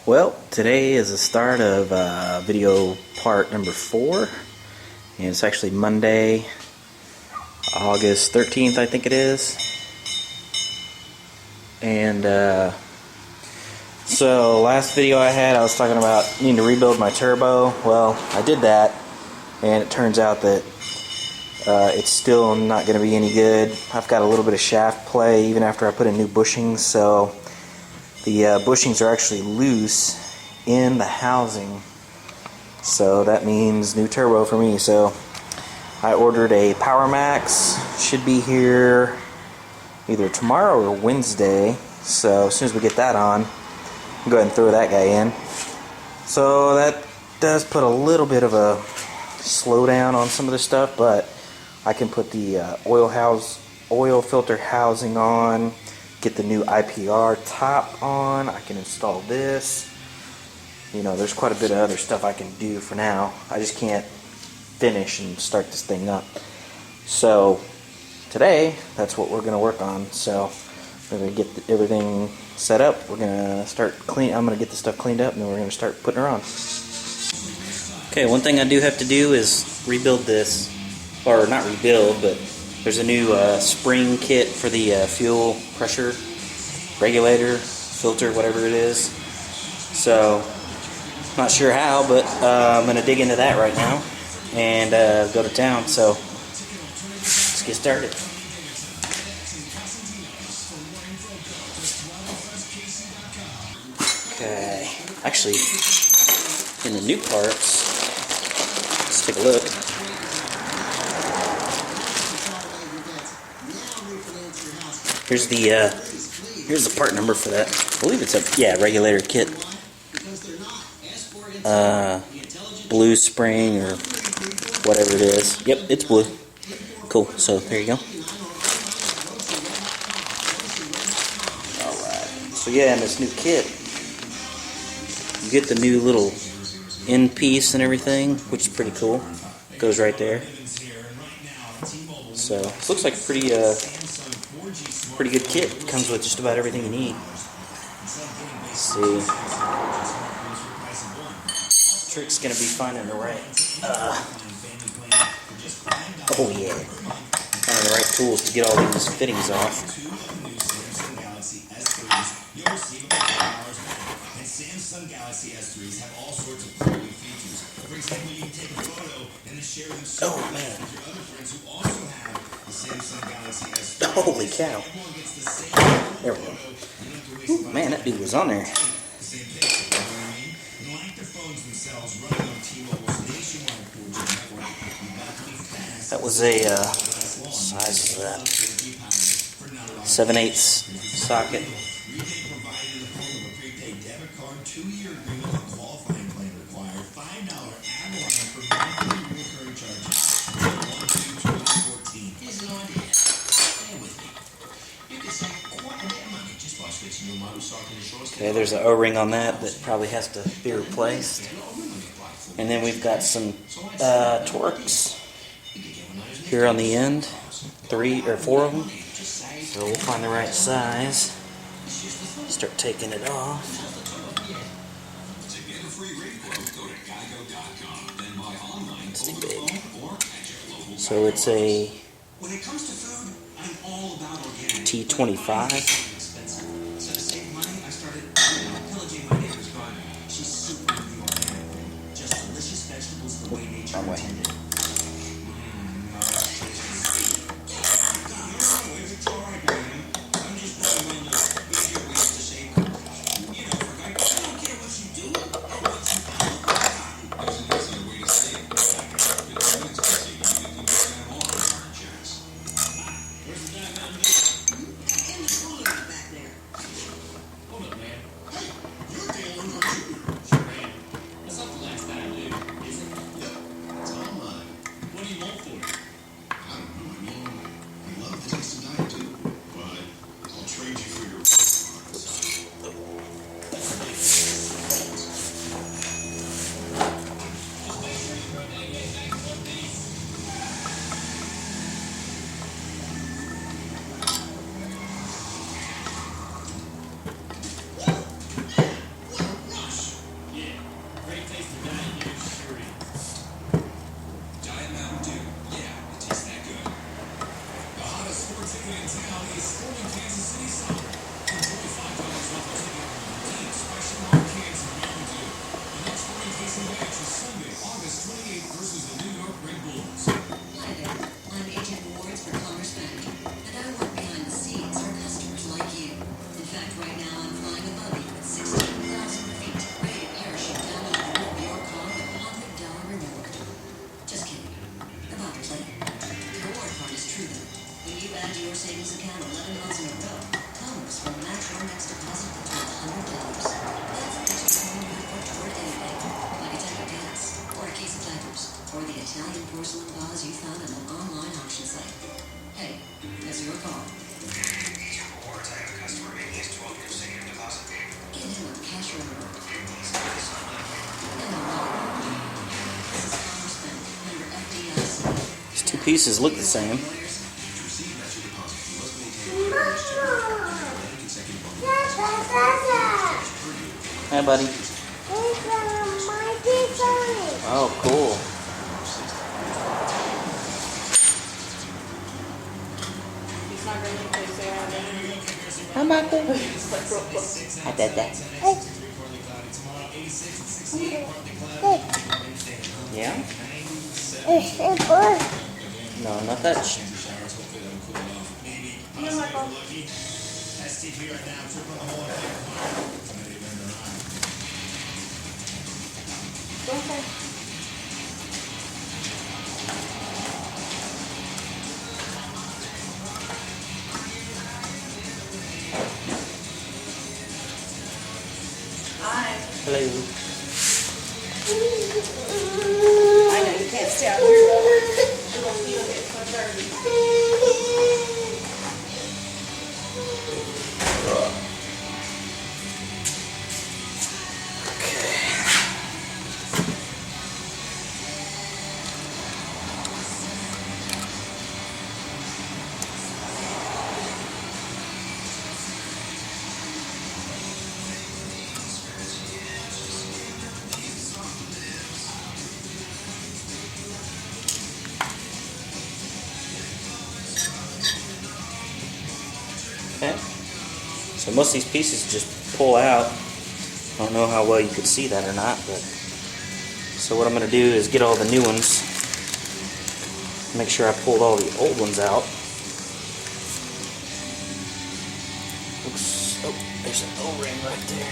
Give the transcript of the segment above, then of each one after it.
Well, today is the start of video part number 4, and it's actually Monday, August 13th, I think it is. And so last video I had, I was talking about needing to rebuild my turbo. Well, I did that, and it turns out that it's still not going to be any good. I've got a little bit of shaft play even after I put in new bushings, so the bushings are actually loose in the housing, so that means new turbo for me. So I ordered a Power Max, should be here either tomorrow or Wednesday, so as soon as we get that on, I'll go ahead and throw that guy in. So that does put a little bit of a slowdown on some of the stuff, but I can put the oil filter housing on, get the new IPR top on, I can install this. You know, there's quite a bit of other stuff I can do for now. I just can't finish and start this thing up. So today, that's what we're going to work on. So we're going to get everything set up. We're going to start I'm going to get the stuff cleaned up, and then we're going to start putting her on. Okay, one thing I do have to do is rebuild this, or not rebuild, but there's a new spring kit for the fuel pressure regulator, filter, whatever it is. So, not sure how, but I'm going to dig into that right now and go to town. So, let's get started. Okay, actually, in the new parts, let's take a look. Here's the part number for that. I believe it's a regulator kit. Blue spring or whatever it is. Yep, it's blue. Cool. So there you go. Alright. So yeah, in this new kit, you get the new little end piece and everything, which is pretty cool. It goes right there. So this looks like a pretty good kit. It comes with just about everything you need. Let's see. Trick's gonna be finding the right. Oh yeah, finding the right tools to get all these fittings off. Oh man. Holy cow. There we go. Ooh, man, that dude was on there. That was a size of that 7/8 socket. Okay, there's an O-ring on that probably has to be replaced. And then we've got some Torx here on the end, 3 or 4 of them. So we'll find the right size. Start taking it off. It's too big. So it's a T25. Wrong way. pieces look the same. Hi, buddy. Oh, cool. Hi, Michael. Hi, Dada. Yeah? No, not that. Hello. I know you can't stay out here. Okay. So most of these pieces just pull out. I don't know how well you could see that or not, but so what I'm going to do is get all the new ones. Make sure I pulled all the old ones out. Oops. Oh, there's an O-ring right there.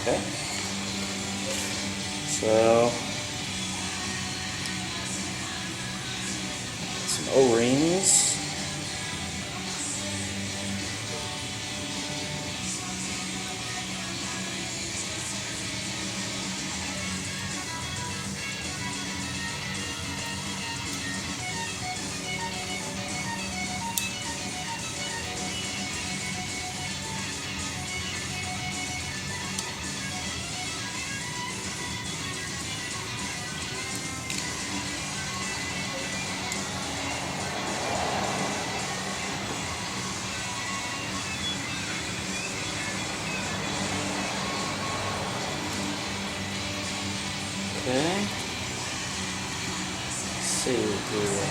Okay. So some O-rings. Okay. Let's see here.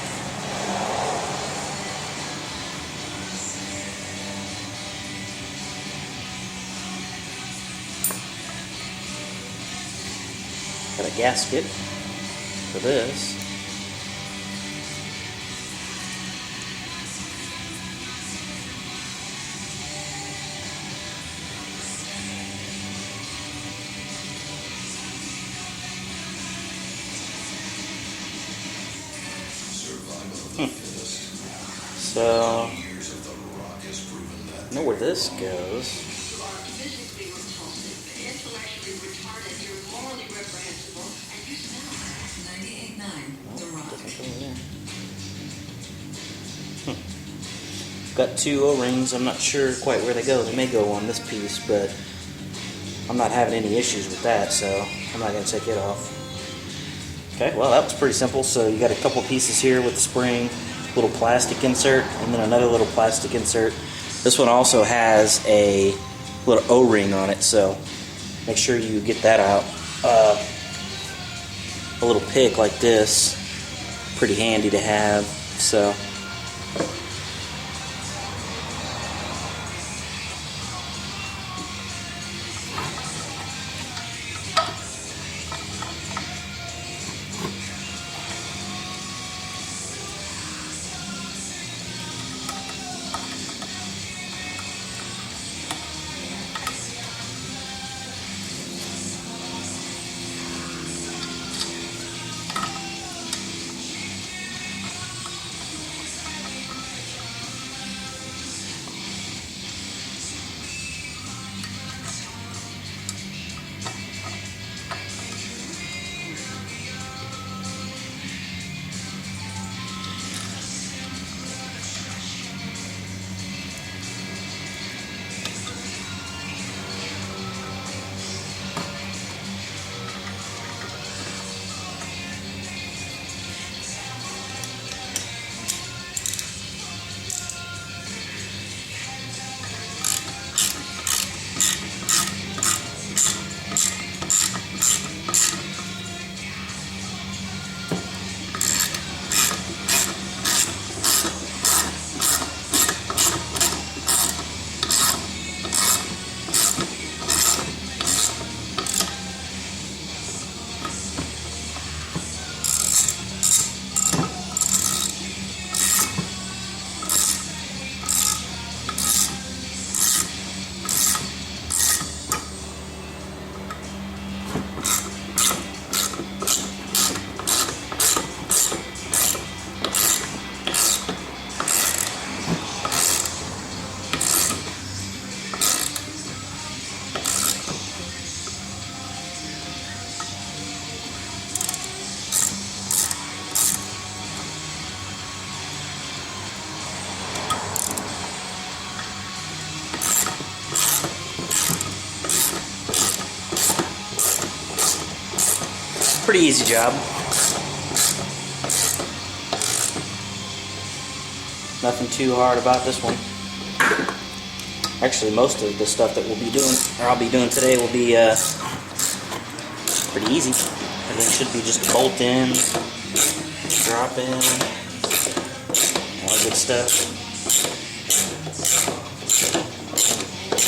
Got a gasket for this. So, I know where this goes. Got two O-rings. I'm not sure quite where they go. They may go on this piece, but I'm not having any issues with that, so I'm not going to take it off. Okay, well that was pretty simple. So you got a couple pieces here with the spring, little plastic insert, and then another little plastic insert. This one also has a little O-ring on it, so make sure you get that out. A little pick like this, pretty handy to have. So pretty easy job. Nothing too hard about this one. Actually, most of the stuff that we'll be doing, or I'll be doing today, will be pretty easy. Everything should be just bolt in, drop in, all that good stuff.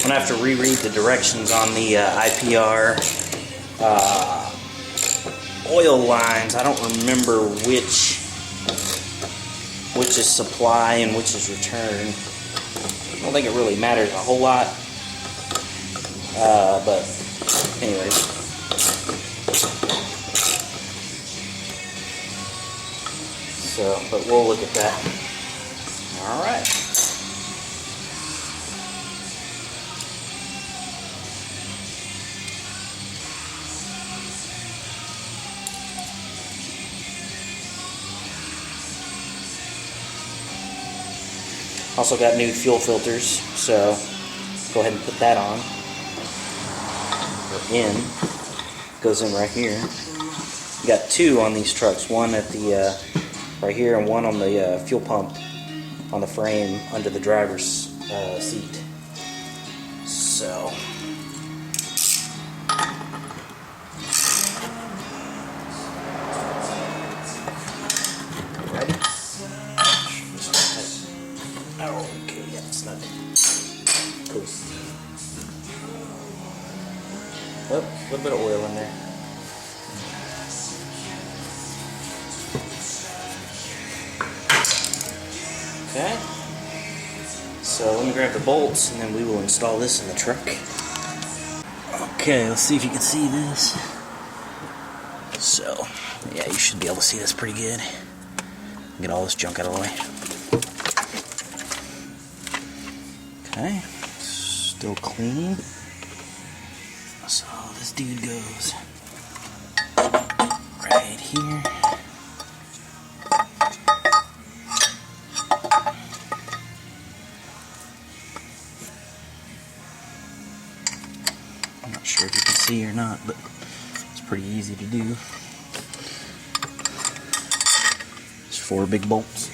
I'm gonna have to reread the directions on the IPR oil lines. I don't remember which is supply and which is return. I don't think it really matters a whole lot. But anyways. So, but we'll look at that. Alright. Also got new fuel filters, so go ahead and put that on. Or in. Goes in right here. We got two on these trucks. One at the right here and one on the fuel pump on the frame under the driver's seat. So ready? Oh, okay, yeah, it's not cool. Oh, a little bit of oil in there. Okay, so let me grab the bolts and then we will install this in the truck. Okay, let's see if you can see this. So, yeah, you should be able to see this pretty good. Get all this junk out of the way. Okay, still clean. So this dude goes right here. I'm not sure if you can see or not, but it's pretty easy to do. There's 4 big bolts.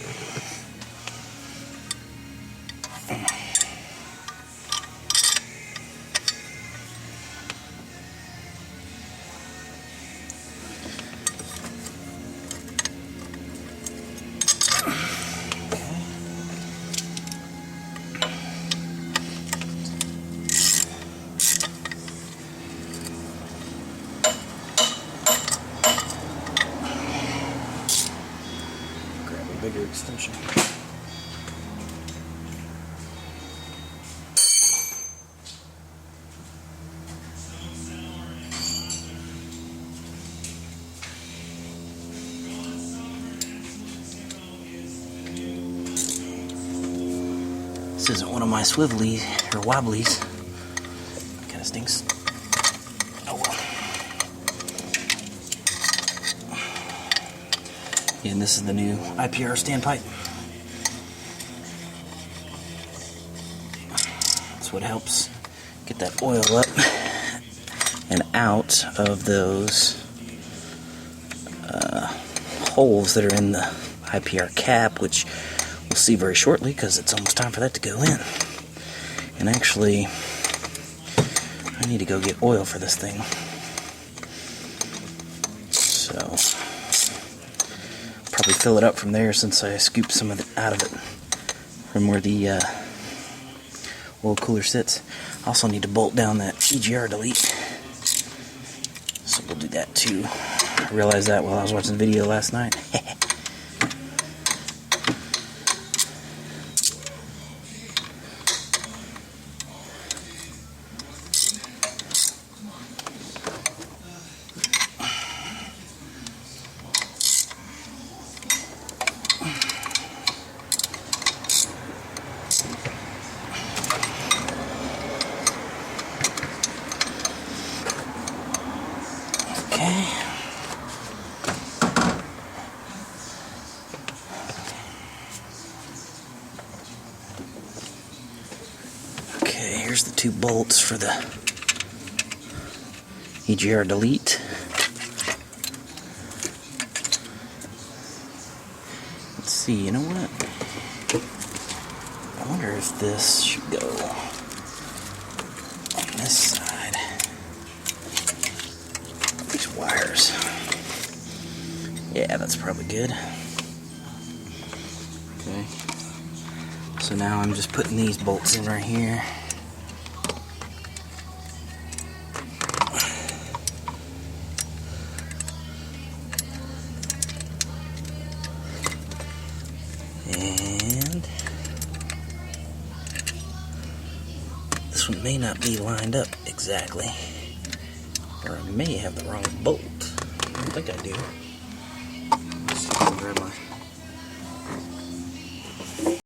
Bigger extension. This isn't one of my swivelies or wobblies. Kind of stinks. Oh well. And this is the new IPR standpipe. That's what helps get that oil up and out of those holes that are in the IPR cap, which we'll see very shortly because it's almost time for that to go in. And actually, I need to go get oil for this thing. So probably fill it up from there since I scooped some of it out of it from where the oil cooler sits. Also need to bolt down that EGR delete, so we'll do that too. I realized that while I was watching the video last night. Okay, here's the 2 bolts for the EGR delete. see, you know what? I wonder if this should go on this side. These wires. Yeah, that's probably good. Okay. So now I'm just putting these bolts in right here. And this one may not be lined up exactly. Or I may have the wrong bolt. I don't think I do. Let's see if I can grab my